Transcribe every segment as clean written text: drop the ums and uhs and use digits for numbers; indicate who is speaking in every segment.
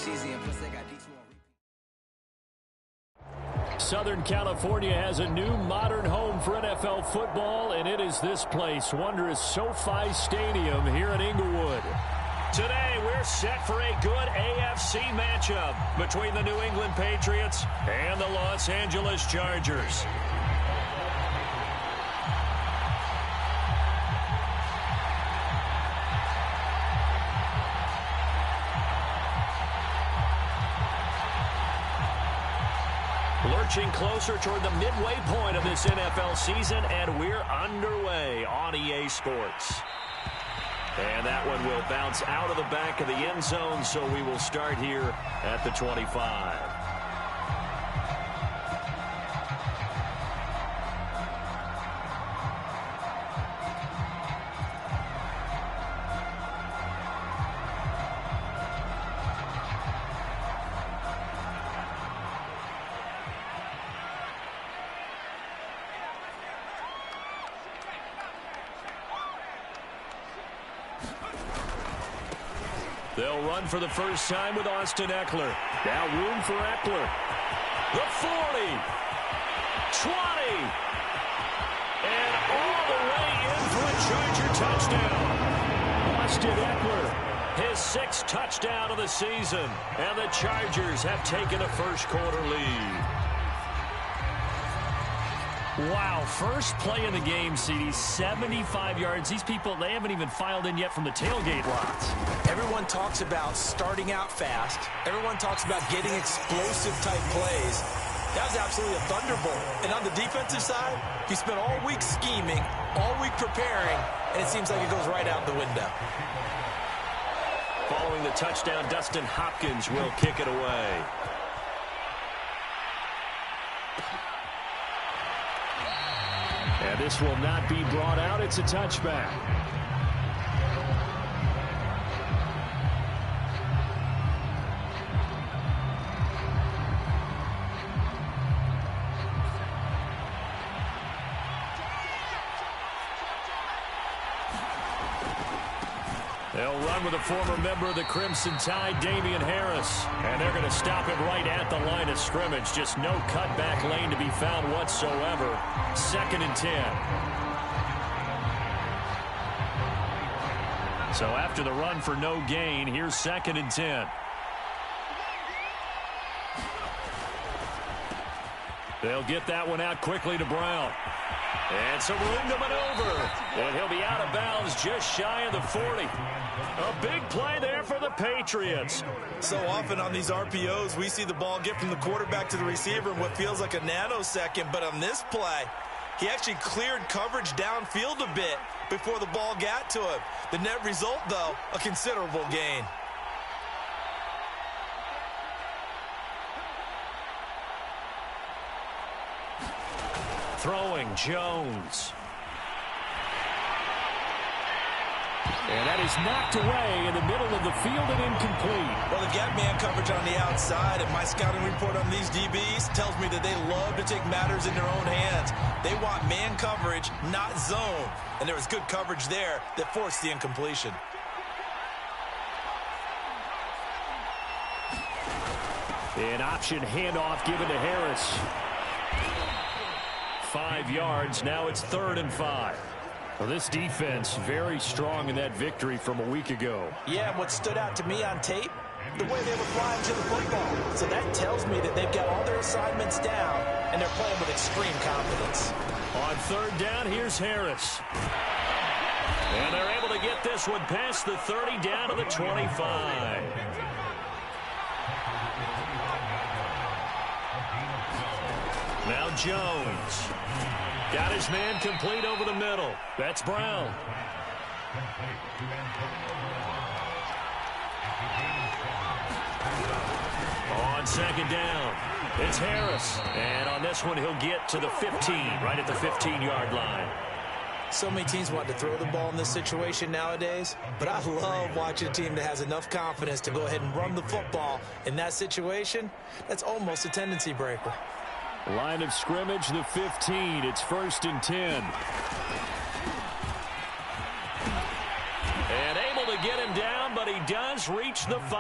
Speaker 1: cheesy, and plus they got D2 on repeat.
Speaker 2: Southern California has a new modern home for NFL football, and it is this place, wondrous SoFi Stadium here in Inglewood. Today, we're set for a good AFC matchup between the New England Patriots and the Los Angeles Chargers. Lurching closer toward the midway point of this NFL season, and we're underway on EA Sports. And that one will bounce out of the back of the end zone, so we will start here at the 25. They'll run for the first time with Austin Ekeler. Now room for Ekeler. The 40. 20. And all the way in for a Charger touchdown. Austin Ekeler, his 6th touchdown of the season. And the Chargers have taken a first-quarter lead. Wow, first play in the game, CD, 75 yards. These people, they haven't even filed in yet from the tailgate lots.
Speaker 3: Everyone talks about starting out fast. Everyone talks about getting explosive-type plays. That was absolutely a thunderbolt. And on the defensive side, you spent all week scheming, all week preparing, and it seems like it goes right out the window.
Speaker 2: Following the touchdown, Dustin Hopkins will kick it away. And this will not be brought out. It's a touchback. They'll run with a former member of the Crimson Tide, Damian Harris. And they're going to stop him right at the line of scrimmage. Just no cutback lane to be found whatsoever. 2nd and 10. So after the run for no gain, here's 2nd and 10. They'll get that one out quickly to Brown. And some room to maneuver. And he'll be out of bounds just shy of the 40. A big play there for the Patriots.
Speaker 3: So often on these RPOs, we see the ball get from the quarterback to the receiver in what feels like a nanosecond. But on this play, he actually cleared coverage downfield a bit before the ball got to him. The net result, though, a considerable gain.
Speaker 2: Throwing, Jones. And that is knocked away in the middle of the field and incomplete.
Speaker 3: Well, the gap man coverage on the outside, and my scouting report on these DBs tells me that they love to take matters in their own hands. They want man coverage, not zone. And there was good coverage there that forced the incompletion.
Speaker 2: An option handoff given to Harris. 5 yards. Now it's 3rd and 5. Well, this defense very strong in that victory from a week ago.
Speaker 3: Yeah, and what stood out to me on tape, the way they were flying to the football. So that tells me that they've got all their assignments down, and they're playing with extreme confidence.
Speaker 2: On 3rd down, here's Harris. And they're able to get this one past the 30 down to the 25. Now Jones. Got his man complete over the middle. That's Brown. On 2nd down, it's Harris. And on this one, he'll get to the 15, right at the 15-yard line.
Speaker 3: So many teams want to throw the ball in this situation nowadays, but I love watching a team that has enough confidence to go ahead and run the football. In that situation, that's almost a tendency breaker.
Speaker 2: Line of scrimmage, the 15. It's 1st and 10. And able to get him down, but he does reach the 5.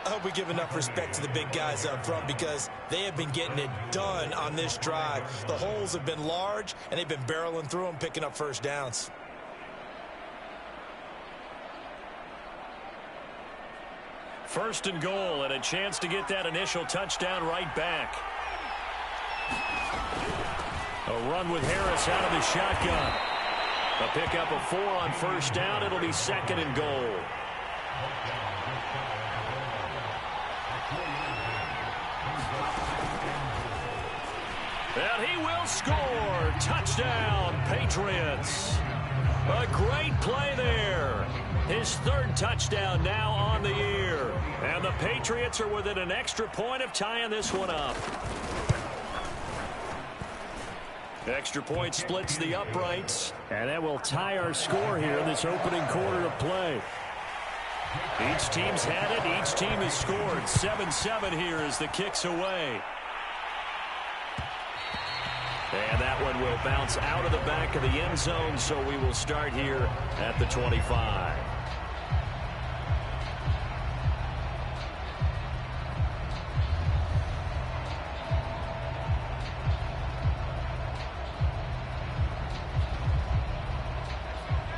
Speaker 3: I hope we give enough respect to the big guys up front because they have been getting it done on this drive. The holes have been large, and they've been barreling through them, picking up first downs.
Speaker 2: First and goal, and a chance to get that initial touchdown right back. A run with Harris out of the shotgun. A pickup of 4 on first down. It'll be second and goal. And he will score. Touchdown, Patriots. A great play there. His 3rd touchdown now on the year. And the Patriots are within an extra point of tying this one up. Extra point splits the uprights. And that will tie our score here in this opening quarter of play. Each team's had it. Each team has scored. 7-7 here as the kick's away. And that one will bounce out of the back of the end zone, so we will start here at the 25.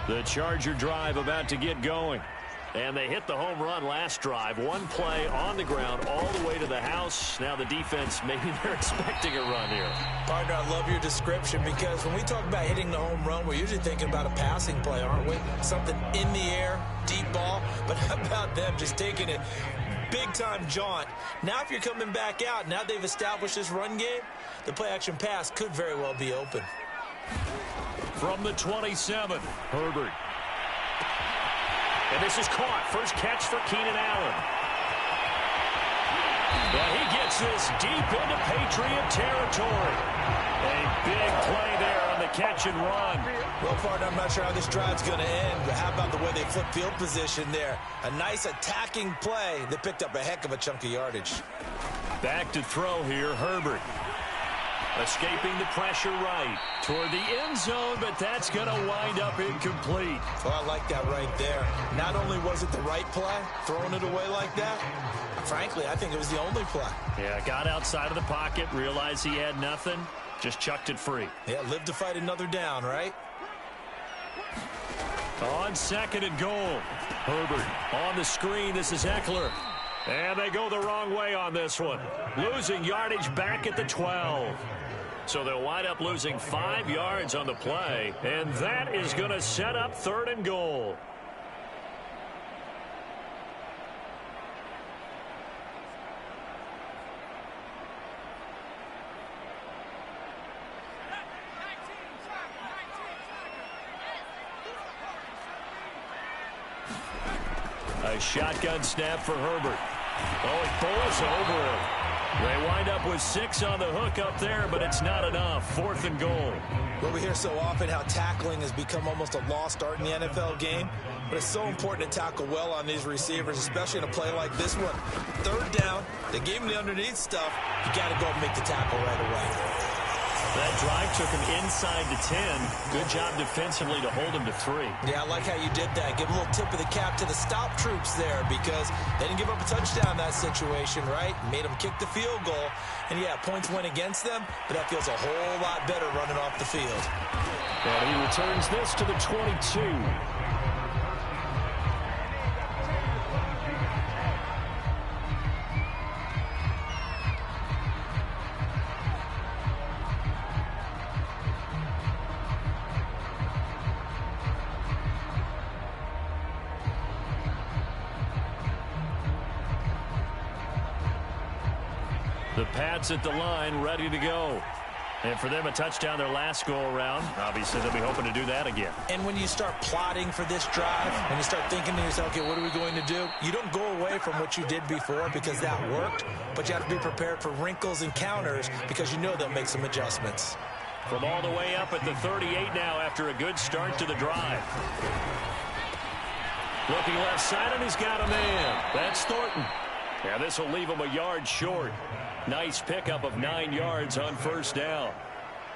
Speaker 2: The Charger drive about to get going. And they hit the home run last drive. One play on the ground all the way to the house. Now the defense, maybe they're expecting a run here.
Speaker 3: Partner, I love your description because when we talk about hitting the home run, we're usually thinking about a passing play, aren't we? Something in the air, deep ball. But how about them just taking it big-time jaunt? Now if you're coming back out, now they've established this run game, the play-action pass could very well be open.
Speaker 2: From the 27, Herbert. And this is caught. First catch for Keenan Allen. But he gets this deep into Patriot territory. A big play there on the catch and run.
Speaker 3: Well, partner, I'm not sure how this drive's going to end, but how about the way they flip field position there? A nice attacking play that picked up a heck of a chunk of yardage.
Speaker 2: Back to throw here, Herbert. Escaping the pressure right toward the end zone, but that's going to wind up incomplete.
Speaker 3: Well, I like that right there. Not only was it the right play, throwing it away like that, frankly, I think it was the only play.
Speaker 2: Yeah, got outside of the pocket, realized he had nothing, just chucked it free.
Speaker 3: Yeah, live to fight another down, right?
Speaker 2: On second and goal, Herbert on the screen. This is Eckler. And they go the wrong way on this one. Losing yardage back at the 12. So they'll wind up losing 5 yards on the play. And that is going to set up third and goal. A shotgun snap for Herbert. Oh, it bowls over him. They wind up with 6 on the hook up there, but it's not enough. Fourth and goal.
Speaker 3: Well, we hear so often how tackling has become almost a lost art in the NFL game, but it's so important to tackle well on these receivers, especially in a play like this one. Third down, they gave him the underneath stuff. You got to go and make the tackle right away.
Speaker 2: That drive took him inside to 10. Good job defensively to hold him to 3.
Speaker 3: Yeah, I like how you did that. Give a little tip of the cap to the stop troops there because they didn't give up a touchdown in that situation, right? Made them kick the field goal. And, yeah, points went against them, but that feels a whole lot better running off the field.
Speaker 2: And he returns this to the 22. The Pats at the line, ready to go. And for them, a touchdown their last go-around. Obviously, they'll be hoping to do that again.
Speaker 3: And when you start plotting for this drive, and you start thinking to yourself, okay, what are we going to do? You don't go away from what you did before because that worked, but you have to be prepared for wrinkles and counters because you know they'll make some adjustments.
Speaker 2: From all the way up at the 38 now after a good start to the drive. Looking left side, and he's got a man. That's Thornton. Yeah, this will leave him a yard short. Nice pickup of 9 yards on first down.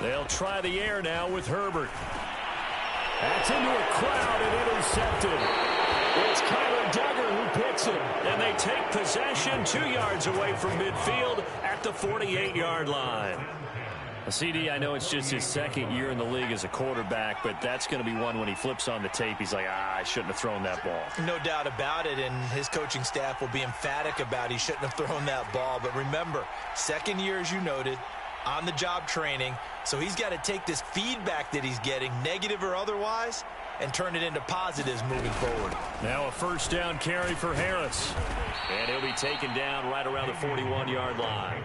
Speaker 2: They'll try the air now with Herbert. That's into a crowd and intercepted. It's Kyler Duggar who picks it. And they take possession 2 yards away from midfield at the 48-yard line. CD, I know it's just his second year in the league as a quarterback, but that's going to be one when he flips on the tape, he's like, I shouldn't have thrown that ball.
Speaker 3: No doubt about it, and his coaching staff will be emphatic about he shouldn't have thrown that ball. But remember, second year, as you noted, on-the-job training, so he's got to take this feedback that he's getting, negative or otherwise, and turn it into positives moving forward.
Speaker 2: Now a first down carry for Harris. And he'll be taken down right around the 41-yard line.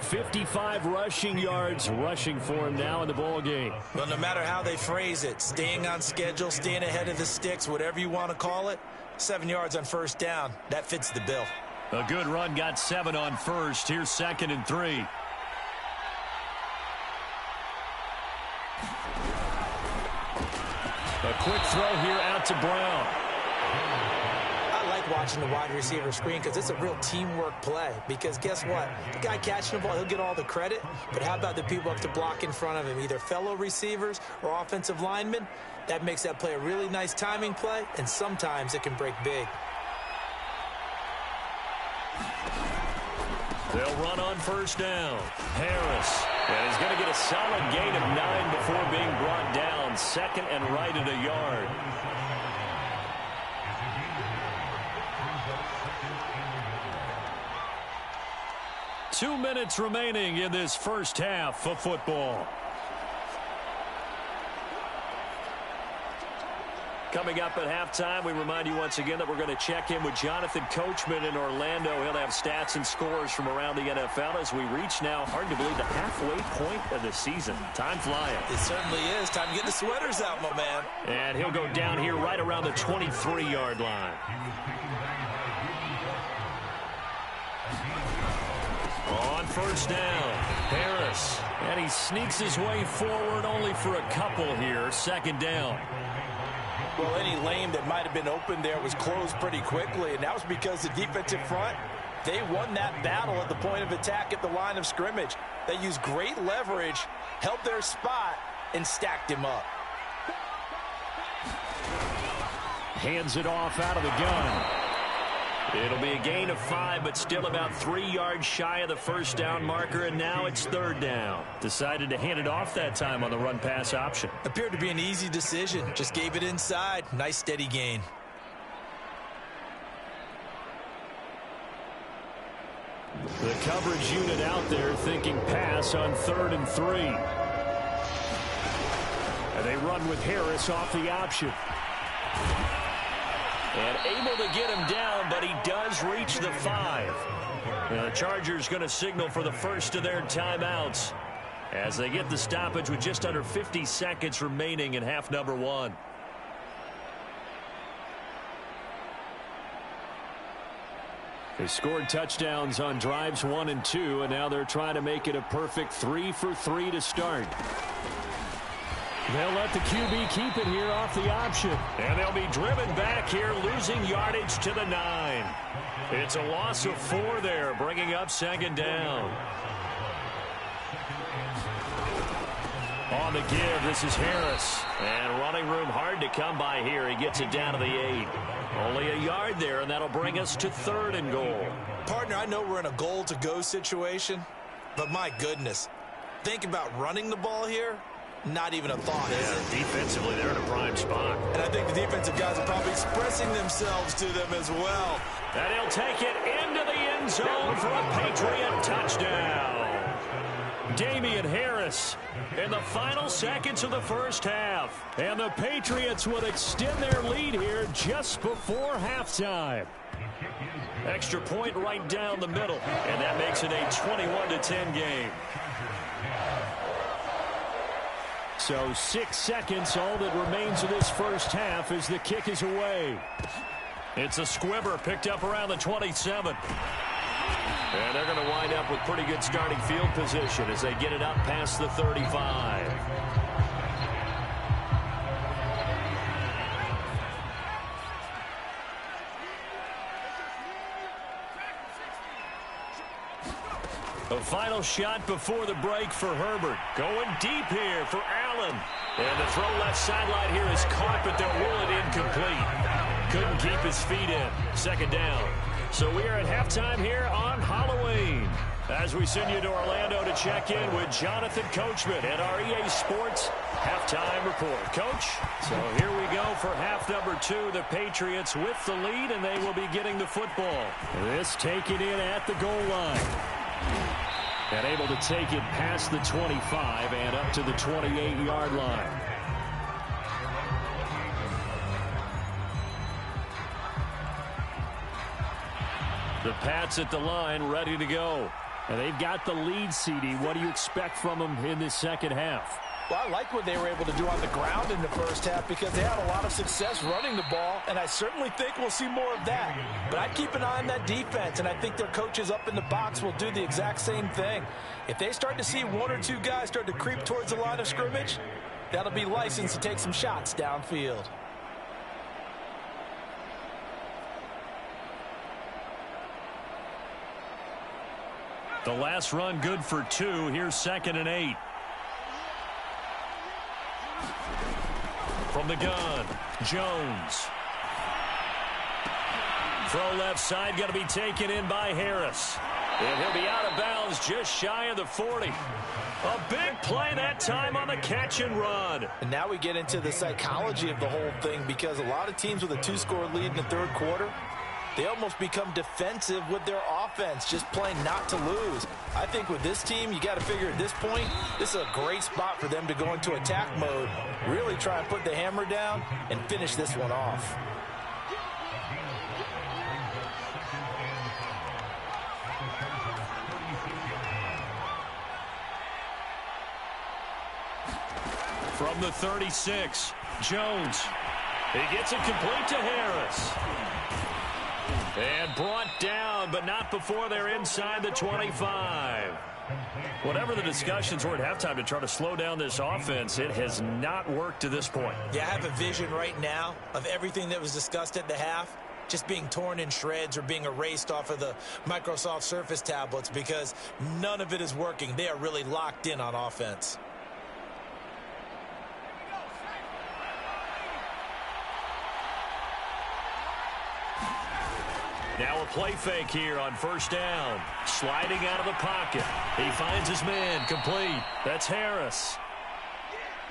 Speaker 2: 55 rushing yards rushing for him now in the ball game.
Speaker 3: Well, no matter how they phrase it, staying on schedule, staying ahead of the sticks, whatever you want to call it, 7 yards on first down, that fits the bill.
Speaker 2: A good run, got 7 on first. Here's 2nd and 3. A quick throw here out to Brown.
Speaker 1: I like watching the wide receiver screen because it's a real teamwork play. Because guess what? The guy catching the ball, he'll get all the credit. But how about the people up to block in front of him, either fellow receivers or offensive linemen? That makes that play a really nice timing play, and sometimes it can break big.
Speaker 2: They'll run on first down. Harris. And he's going to get a solid gain of 9 before being brought down. 2nd and right at a yard. Two minutes remaining in this first half of football. Coming up at halftime, we remind you once again that we're going to check in with Jonathan Coachman in Orlando. He'll have stats and scores from around the NFL as we reach now, hard to believe, the halfway point of the season. Time flying.
Speaker 3: It certainly is. Time to get the sweaters out, my man.
Speaker 2: And he'll go down here right around the 23-yard line. On first down, Harris. And he sneaks his way forward only for a couple here. 2nd down.
Speaker 1: Well, any lane that might have been open there was closed pretty quickly, and that was because the defensive front, they won that battle at the point of attack at the line of scrimmage. They used great leverage, held their spot, and stacked him up.
Speaker 2: Hands it off out of the gun. It'll be a gain of 5, but still about 3 yards shy of the first down marker, and now it's 3rd down. Decided to hand it off that time on the run-pass option.
Speaker 3: Appeared to be an easy decision. Just gave it inside. Nice, steady gain.
Speaker 2: The coverage unit out there thinking pass on 3rd and 3. And they run with Harris off the option. And able to get him down, but he does reach the 5. And the Chargers going to signal for the first of their timeouts as they get the stoppage with just under 50 seconds remaining in half number 1. They scored touchdowns on drives 1 and 2, and now they're trying to make it a perfect 3 for 3 to start. They'll let the QB keep it here off the option. And they'll be driven back here, losing yardage to the 9. It's a loss of 4 there, bringing up 2nd down. On the give, this is Harris. And running room hard to come by here. He gets it down to the 8. Only a yard there, and that'll bring us to 3rd and goal.
Speaker 3: Partner, I know we're in a goal-to-go situation, but my goodness, think about running the ball here. Not even a thought, is it?
Speaker 2: Defensively, they're in a prime spot.
Speaker 3: And I think the defensive guys are probably expressing themselves to them as well.
Speaker 2: And he'll take it into the end zone for a Patriot touchdown. Damian Harris in the final seconds of the first half. And the Patriots will extend their lead here just before halftime. Extra point right down the middle. And that makes it a 21-10 game. So 6 seconds, all that remains of this first half as the kick is away. It's a squibber picked up around the 27. And they're going to wind up with pretty good starting field position as they get it up past the 35. A final shot before the break for Herbert. Going deep here for Allen. And the throw left sideline here is caught, but they'll rule it incomplete. Couldn't keep his feet in. Second down. So we are at halftime here on Halloween, as we send you to Orlando to check in with Jonathan Coachman at our EA Sports Halftime Report. Coach, so here we go for half number 2. The Patriots with the lead, and they will be getting the football. This taken in at the goal line. And able to take it past the 25 and up to the 28-yard line. The Pats at the line, ready to go. And they've got the lead, CD. What do you expect from them in this second half?
Speaker 1: Well, I like what they were able to do on the ground in the first half because they had a lot of success running the ball, and I certainly think we'll see more of that. But I'd keep an eye on that defense, and I think their coaches up in the box will do the exact same thing. If they start to see one or two guys start to creep towards the line of scrimmage, that'll be licensed to take some shots downfield.
Speaker 2: The last run good for 2. Here's 2nd and 8. From the gun, Jones. Throw left side, going to be taken in by Harris. And he'll be out of bounds just shy of the 40. A big play that time on the catch and run.
Speaker 1: And now we get into the psychology of the whole thing, because a lot of teams with a 2-score lead in the third quarter, they almost become defensive with their offense, just playing not to lose. I think with this team, you got to figure at this point, this is a great spot for them to go into attack mode, really try and put the hammer down and finish this one off.
Speaker 2: From the 36, Jones. He gets it complete to Harris. And brought down, but not before they're inside the 25. Whatever the discussions were at halftime to try to slow down this offense, it has not worked to this point.
Speaker 1: Yeah, I have a vision right now of everything that was discussed at the half just being torn in shreds or being erased off of the Microsoft Surface tablets, because none of it is working. They are really locked in on offense.
Speaker 2: Now a play fake here on first down. Sliding out of the pocket. He finds his man. Complete. That's Harris.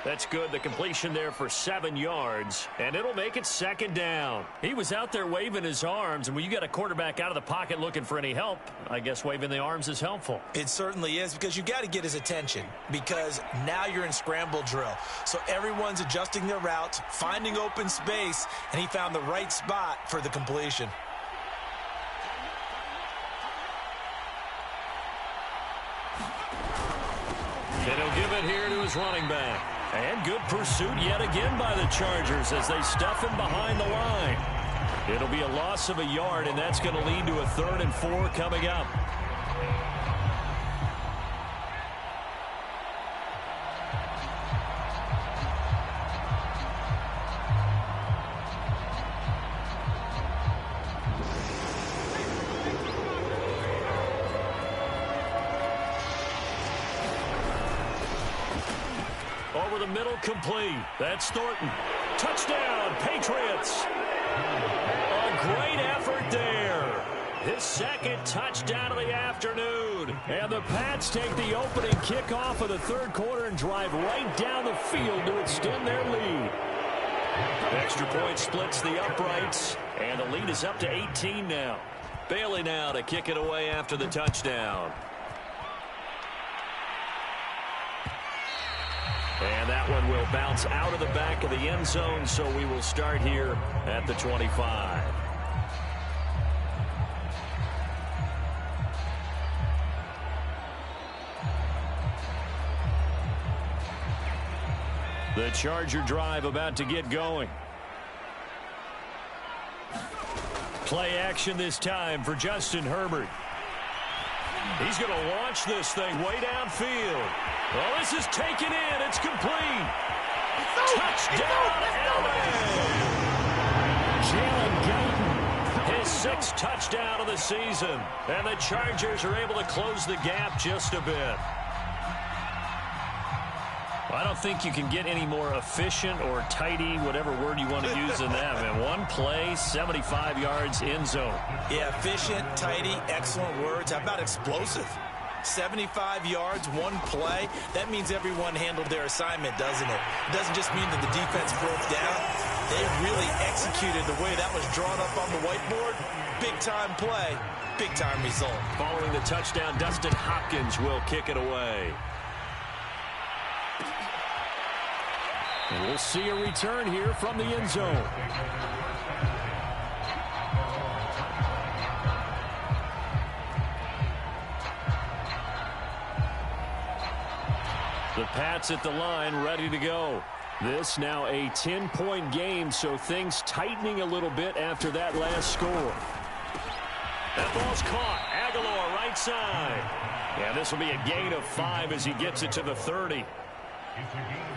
Speaker 2: That's good. The completion there for 7 yards. And it'll make it 2nd down. He was out there waving his arms. And when you got a quarterback out of the pocket looking for any help, I guess waving the arms is helpful.
Speaker 1: It certainly is, because you got to get his attention, because now you're in scramble drill. So everyone's adjusting their routes, finding open space, and he found the right spot for the completion.
Speaker 2: And he'll give it here to his running back. And good pursuit yet again by the Chargers as they stuff him behind the line. It'll be a loss of a yard, and that's going to lead to a 3rd and 4 coming up. Over the middle, complete. That's Thornton. Touchdown, Patriots. A great effort there. His 2nd touchdown of the afternoon. And the Pats take the opening kickoff of the third quarter and drive right down the field to extend their lead. Extra point splits the uprights, and the lead is up to 18 now. Bailey now to kick it away after the touchdown. And that one will bounce out of the back of the end zone, so we will start here at the 25. The Charger drive about to get going. Play action this time for Justin Herbert. He's going to launch this thing way downfield. Well, this is taken in. It's complete. Touchdown, LA! Jalen Guyton, His 6th touchdown of the season. And the Chargers are able to close the gap just a bit. I don't think you can get any more efficient or tidy, whatever word you want to use in that. Man, one play, 75 yards, end zone.
Speaker 3: Yeah, efficient, tidy, excellent words. How about explosive? 75 yards, one play. That means everyone handled their assignment, doesn't it? It doesn't just mean that the defense broke down. They really executed the way that was drawn up on the whiteboard. Big-time play, big-time result.
Speaker 2: Following the touchdown, Dustin Hopkins will kick it away. And we'll see a return here from the end zone. The Pats at the line, ready to go. This now a 10-point game, so things tightening a little bit after that last score. That ball's caught. Aguilar, right side. Yeah, this will be a gain of 5 as he gets it to the 30.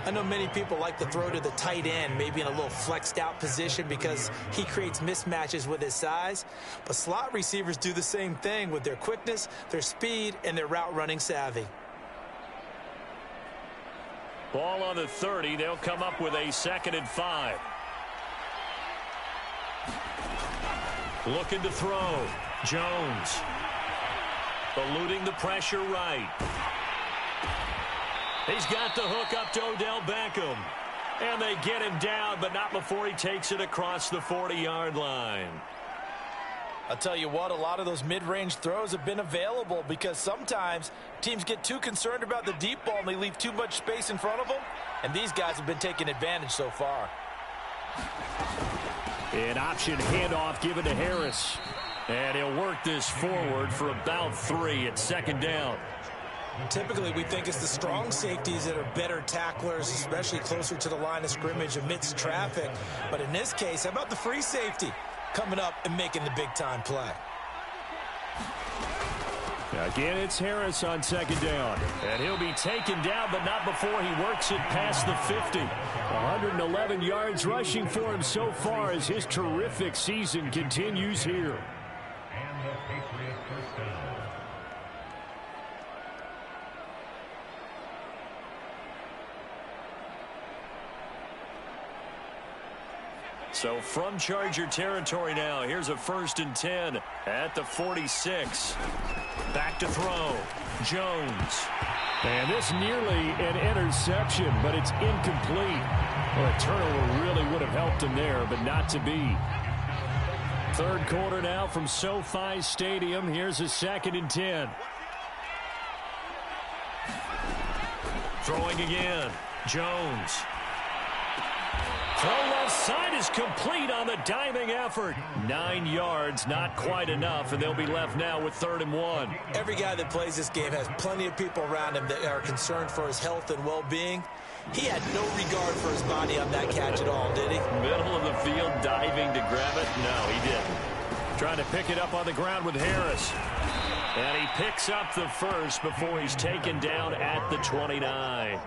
Speaker 1: I know many people like to throw to the tight end, maybe in a little flexed out position because he creates mismatches with his size. But slot receivers do the same thing with their quickness, their speed, and their route running savvy.
Speaker 2: Ball on the 30. They'll come up with a 2nd and 5. Looking to throw. Jones. Eluding the pressure right. He's got the hook up to Odell Beckham. And they get him down, but not before he takes it across the 40-yard line.
Speaker 1: I'll tell you what, a lot of those mid-range throws have been available because sometimes teams get too concerned about the deep ball and they leave too much space in front of them. And these guys have been taking advantage so far.
Speaker 2: An option handoff given to Harris. And he'll work this forward for about 3 at 2nd down.
Speaker 1: Typically, we think it's the strong safeties that are better tacklers, especially closer to the line of scrimmage amidst traffic. But in this case, how about the free safety coming up and making the big-time play?
Speaker 2: Again, it's Harris on 2nd down. And he'll be taken down, but not before he works it past the 50. 111 yards rushing for him so far as his terrific season continues here. So from Charger territory now, here's a 1st and 10 at the 46. Back to throw. Jones. And this nearly an interception, but it's incomplete. Well, a turnover really would have helped him there, but not to be. 3rd quarter now from SoFi Stadium. Here's a 2nd and 10. Throwing again. Jones. Throw left side is complete on the diving effort. 9 yards, not quite enough, and they'll be left now with 3rd and 1.
Speaker 1: Every guy that plays this game has plenty of people around him that are concerned for his health and well-being. He had no regard for his body on that catch at all, did he?
Speaker 2: Middle of the field, diving to grab it. No, he didn't. Trying to pick it up on the ground with Harris. And he picks up the 1st before he's taken down at the 29.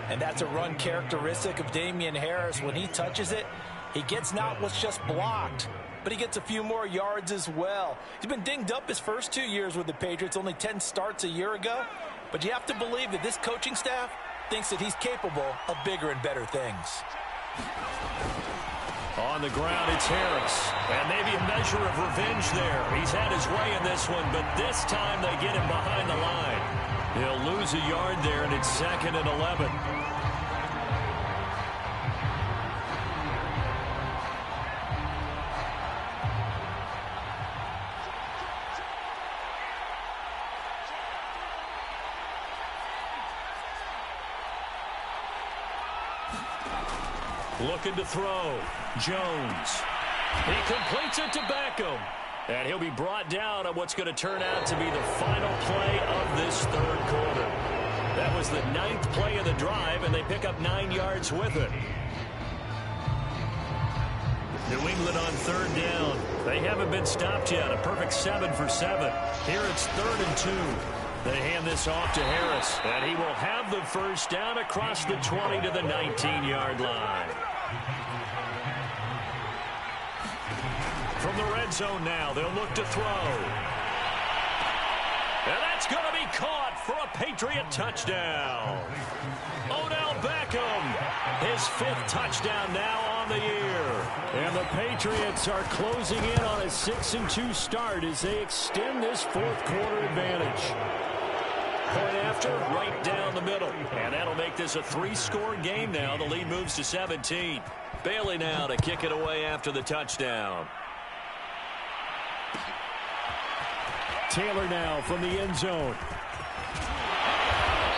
Speaker 1: And that's a run characteristic of Damian Harris. When he touches it, he gets not what's just blocked, but he gets a few more yards as well. He's been dinged up his first 2 years with the Patriots, only 10 starts a year ago. But you have to believe that this coaching staff thinks that he's capable of bigger and better things.
Speaker 2: On the ground, it's Harris. And maybe a measure of revenge there. He's had his way in this one, but this time they get him behind the line. He'll lose a yard there, and it's 2nd and 11. Looking to throw. Jones. He completes it to Beckham. And he'll be brought down on what's going to turn out to be the final play of this 3rd quarter. That was the 9th play of the drive, and they pick up 9 yards with it. New England on 3rd down. They haven't been stopped yet. A perfect 7 for 7. Here it's 3rd and 2. They hand this off to Harris, and he will have the 1st down across the 20 to the 19-yard line. From From the red zone now, they'll look to throw. And that's going to be caught for a Patriot touchdown. Odell Beckham, his 5th touchdown now on the year.
Speaker 4: And the Patriots are closing in on a 6-2 start as they extend this 4th quarter advantage.
Speaker 2: Point after, right down the middle. And that'll make this a 3-score game now. The lead moves to 17. Bailey now to kick it away after the touchdown.
Speaker 4: Taylor now from the end zone.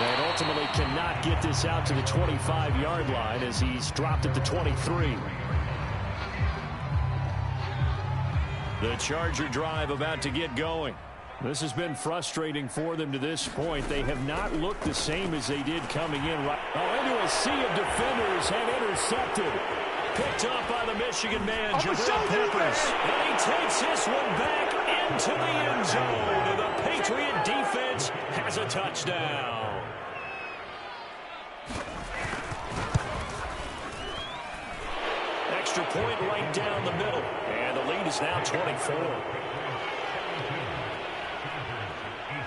Speaker 4: And ultimately cannot get this out to the 25-yard line as he's dropped at the 23.
Speaker 2: The Charger drive about to get going.
Speaker 4: This has been frustrating for them to this point. They have not looked the same as they did coming in. Into a sea of defenders and intercepted.
Speaker 2: Picked up by the Michigan man, Jabril Peppers. And he takes this one back into the end zone. And the Patriot defense has a touchdown. Extra point right down the middle. And the lead is now 24.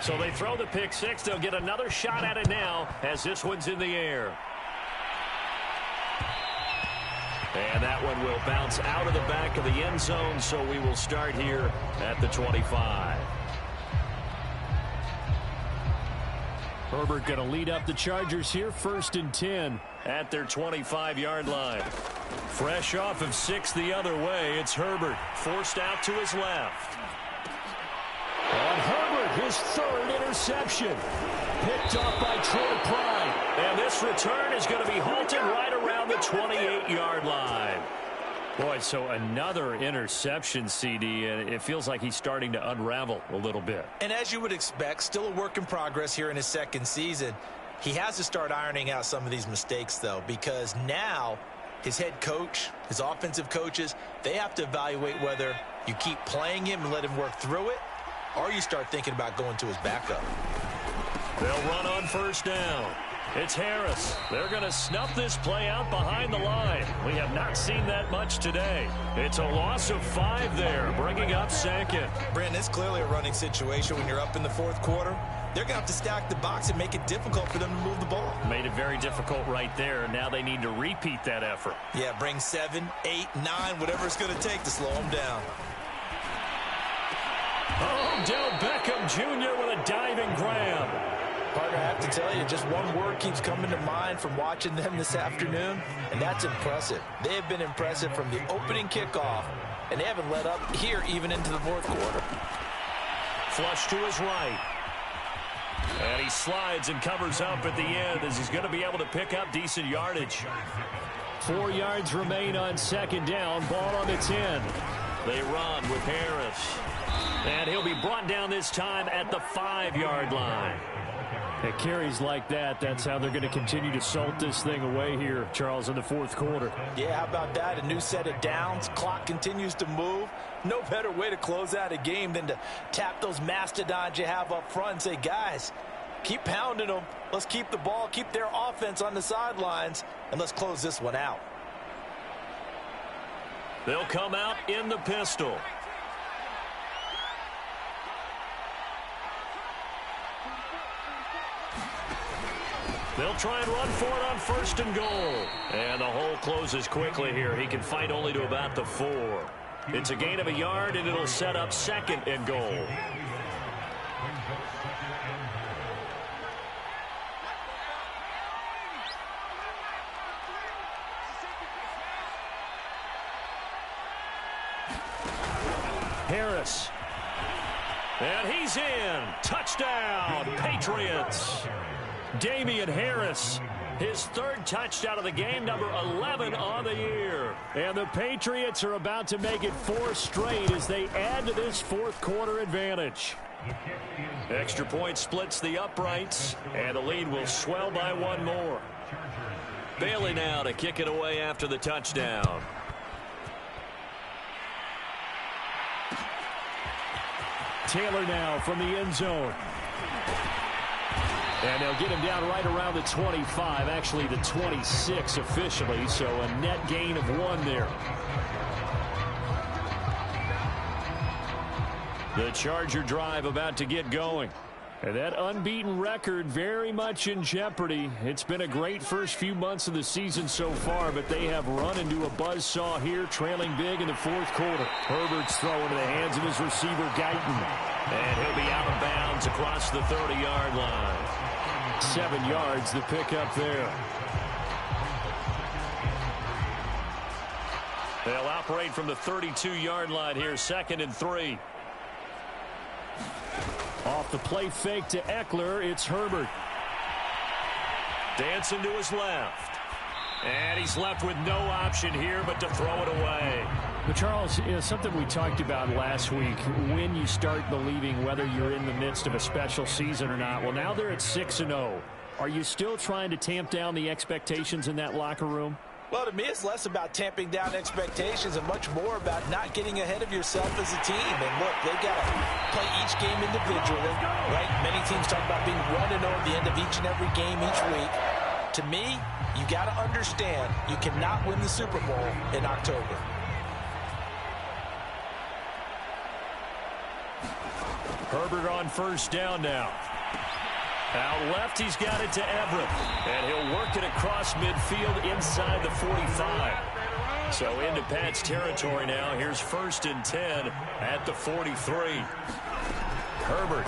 Speaker 2: So they throw the pick six. They'll get another shot at it now as this one's in the air. And that one will bounce out of the back of the end zone, so we will start here at the 25.
Speaker 4: Herbert going to lead up the Chargers here, 1st and 10.
Speaker 2: At their 25-yard line. Fresh off of 6 the other way, it's Herbert. Forced out to his left.
Speaker 4: And Herbert, his 3rd interception. Picked up by Troy Pride.
Speaker 2: And this return is going to be halted right around the 28-yard line.
Speaker 4: Boy, so another interception, CD, and it feels like he's starting to unravel a little bit.
Speaker 1: And as you would expect, still a work in progress here in his 2nd season. He has to start ironing out some of these mistakes, though, because now his head coach, his offensive coaches, they have to evaluate whether you keep playing him and let him work through it, or you start thinking about going to his backup.
Speaker 2: They'll run on 1st down. It's Harris. They're going to snuff this play out behind the line. We have not seen that much today. It's a loss of 5 there, bringing up 2nd.
Speaker 1: Brandon, it's clearly a running situation when you're up in the 4th quarter. They're going to have to stack the box and make it difficult for them to move the ball.
Speaker 2: Made it very difficult right there. Now they need to repeat that effort.
Speaker 1: Yeah, bring 7, 8, 9, whatever it's going to take to slow them down.
Speaker 2: Odell Beckham Jr. with a diving grab.
Speaker 1: Partner, I have to tell you, just one word keeps coming to mind from watching them this afternoon, and that's impressive. They have been impressive from the opening kickoff, and they haven't let up here even into the 4th quarter.
Speaker 2: Flush to his right. And he slides and covers up at the end as he's going to be able to pick up decent yardage.
Speaker 4: 4 yards remain on 2nd down. Ball on the 10.
Speaker 2: They run with Harris. And he'll be brought down this time at the 5-yard line.
Speaker 4: At carries like that, that's how they're going to continue to salt this thing away here, Charles, in the 4th quarter.
Speaker 1: Yeah, how about that? A new set of downs. Clock continues to move. No better way to close out a game than to tap those mastodons you have up front and say, guys, keep pounding them. Let's keep the ball, keep their offense on the sidelines, and let's close this one out.
Speaker 2: They'll come out in the pistol. They'll try and run for it on 1st and goal. And the hole closes quickly here. He can fight only to about the 4. It's a gain of a yard, and it'll set up 2nd and goal. Harris. And he's in. Touchdown, Patriots. Damian Harris, his 3rd touchdown of the game, number 11 on the year.
Speaker 4: And the Patriots are about to make it 4 straight as they add to this 4th quarter advantage.
Speaker 2: Extra point splits the uprights, and the lead will swell by 1 more. Bailey now to kick it away after the touchdown.
Speaker 4: Taylor now from the end zone. And they'll get him down right around the 25, actually the 26 officially, so a net gain of 1 there. The Charger drive about to get going. And that unbeaten record very much in jeopardy. It's been a great first few months of the season so far, but they have run into a buzzsaw here, trailing big in the fourth quarter. Herbert's throw into the hands of his receiver, Guyton.
Speaker 2: And he'll be out of bounds across the 30-yard line.
Speaker 4: 7 yards, the pickup there.
Speaker 2: They'll operate from the 32-yard line here, 2nd and 3.
Speaker 4: Off the play fake to Eckler, it's Herbert.
Speaker 2: Dancing to his left. And he's left with no option here but to throw it away.
Speaker 4: But Charles, something we talked about last week, when you start believing whether you're in the midst of a special season or not. Well, now they're at 6-0. Are you still trying to tamp down the expectations in that locker room?
Speaker 1: Well, to me, it's less about tamping down expectations and much more about not getting ahead of yourself as a team. And look, they've got to play each game individually, right? Many teams talk about being 1-0 at the end of each and every game each week. To me, you got to understand you cannot win the Super Bowl in October.
Speaker 2: Herbert on first down now. Out left, he's got it to Everett. And he'll work it across midfield inside the 45. So into Pat's territory now. Here's 1st and 10 at the 43. Herbert.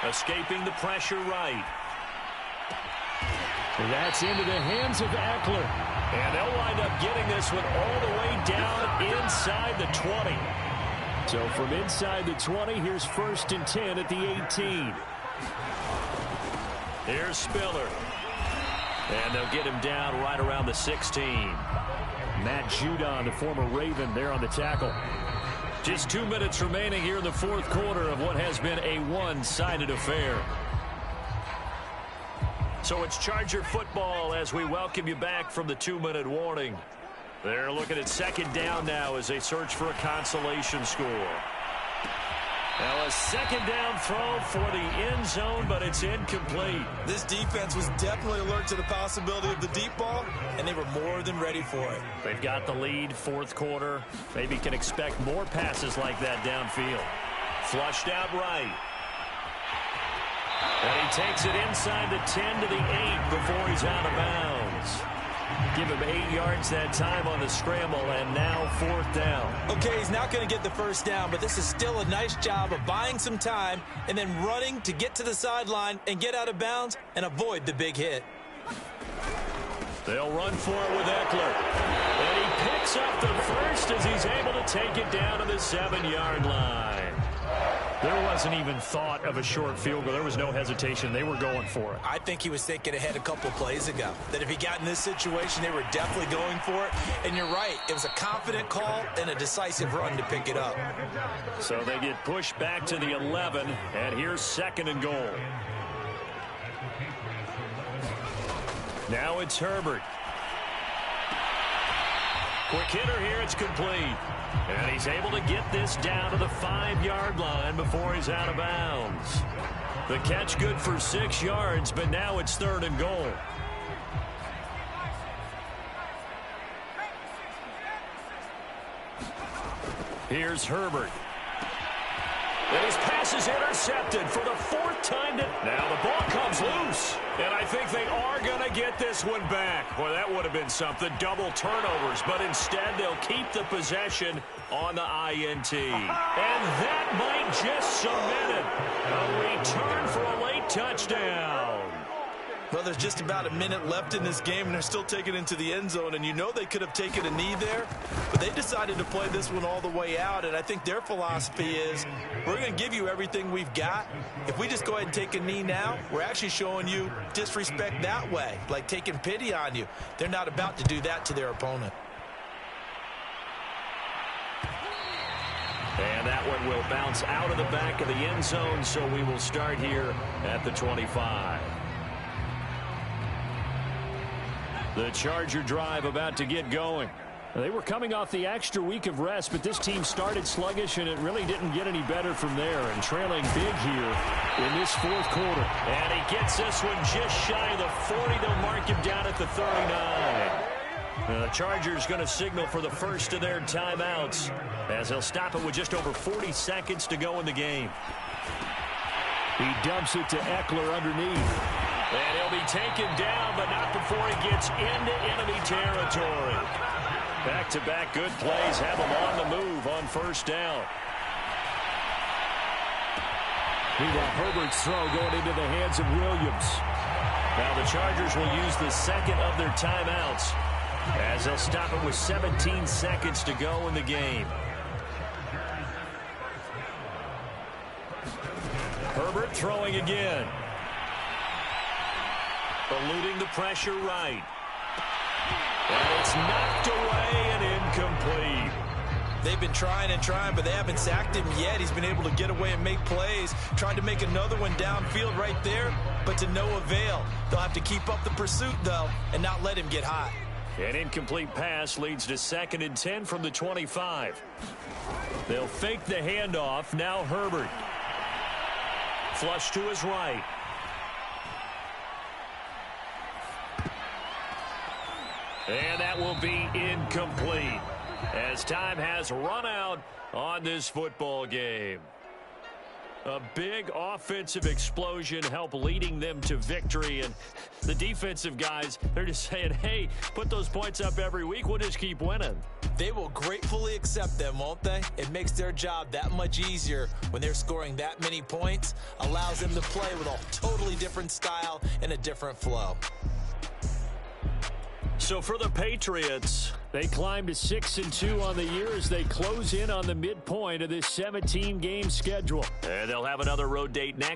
Speaker 2: Escaping the pressure right.
Speaker 4: That's into the hands of Eckler.
Speaker 2: And they'll wind up getting this one all the way down inside the 20.
Speaker 4: So from inside the 20, here's 1st and 10 at the 18.
Speaker 2: Here's Spiller. And they'll get him down right around the 16.
Speaker 4: Matt Judon, the former Raven, there on the tackle.
Speaker 2: Just 2 minutes remaining here in the fourth quarter of what has been a one-sided affair. So it's Charger football as we welcome you back from the 2-minute warning. They're looking at 2nd down now as they search for a consolation score. Now a 2nd down throw for the end zone, but it's incomplete.
Speaker 3: This defense was definitely alert to the possibility of the deep ball, and they were more than ready for it.
Speaker 2: They've got the lead, fourth quarter. Maybe can expect more passes like that downfield. Flushed out right. And he takes it inside the 10 to the 8 before he's out of bounds. Give him 8 yards that time on the scramble, and now 4th down.
Speaker 3: Okay, he's not going to get the first down, but this is still a nice job of buying some time and then running to get to the sideline and get out of bounds and avoid the big hit.
Speaker 2: They'll run for it with Eckler. And he picks up the first as he's able to take it down to the 7-yard line.
Speaker 4: There wasn't even thought of a short field goal. There was no hesitation. They were going for it.
Speaker 3: I think he was thinking ahead a couple plays ago, that if he got in this situation, they were definitely going for it. And you're right. It was a confident call and a decisive run to pick it up.
Speaker 2: So they get pushed back to the 11, and here's 2nd and goal. Now it's Herbert. Quick hitter here. It's complete. And he's able to get this down to the 5-yard line before he's out of bounds. The catch good for 6 yards, but now it's 3rd and goal. Here's Herbert. And his pass is intercepted for the 4th time. Now the ball comes loose. And I think they are going to get this one back. Boy, that would have been something. Double turnovers. But instead, they'll keep the possession on the INT. And that might just cement it. A return for a late touchdown.
Speaker 3: Well, there's just about a minute left in this game, and they're still taking it into the end zone. And you know they could have taken a knee there, but they decided to play this one all the way out. And I think their philosophy is, we're going to give you everything we've got. If we just go ahead and take a knee now, we're actually showing you disrespect that way, like taking pity on you. They're not about to do that to their opponent.
Speaker 2: And that one will bounce out of the back of the end zone, so we will start here at the 25. The Charger drive about to get going.
Speaker 4: They were coming off the extra week of rest, but this team started sluggish, and it really didn't get any better from there. And trailing big here in this fourth quarter.
Speaker 2: And he gets this one just shy of the 40. They'll mark him down at the 39.
Speaker 4: The Chargers going to signal for the first of their timeouts as they'll stop it with just over 40 seconds to go in the game.
Speaker 2: He dumps it to Eckler underneath.
Speaker 4: And he'll be taken down, but not before he gets into enemy territory. Back-to-back good plays have him on the move on first down.
Speaker 2: Meanwhile, Herbert's throw going into the hands of Williams.
Speaker 4: Now the Chargers will use the second of their timeouts as they'll stop it with 17 seconds to go in the game. Herbert throwing again. Eluding the pressure right. And it's knocked away and incomplete.
Speaker 3: They've been trying and trying, but they haven't sacked him yet. He's been able to get away and make plays. Tried to make another one downfield right there, but to no avail. They'll have to keep up the pursuit, though, and not let him get hot.
Speaker 4: An incomplete pass leads to 2nd and 10 from the 25. They'll fake the handoff. Now Herbert. Flush to his right. And that will be incomplete as time has run out on this football game. A big offensive explosion helped leading them to victory. And the defensive guys, they're just saying, hey, put those points up every week. We'll just keep winning.
Speaker 3: They will gratefully accept them, won't they? It makes their job that much easier when they're scoring that many points. Allows them to play with a totally different style and a different flow.
Speaker 4: So for the Patriots,
Speaker 2: they climb to 6-2 on the year as they close in on the midpoint of this 17-game schedule.
Speaker 4: and they'll have another road date next.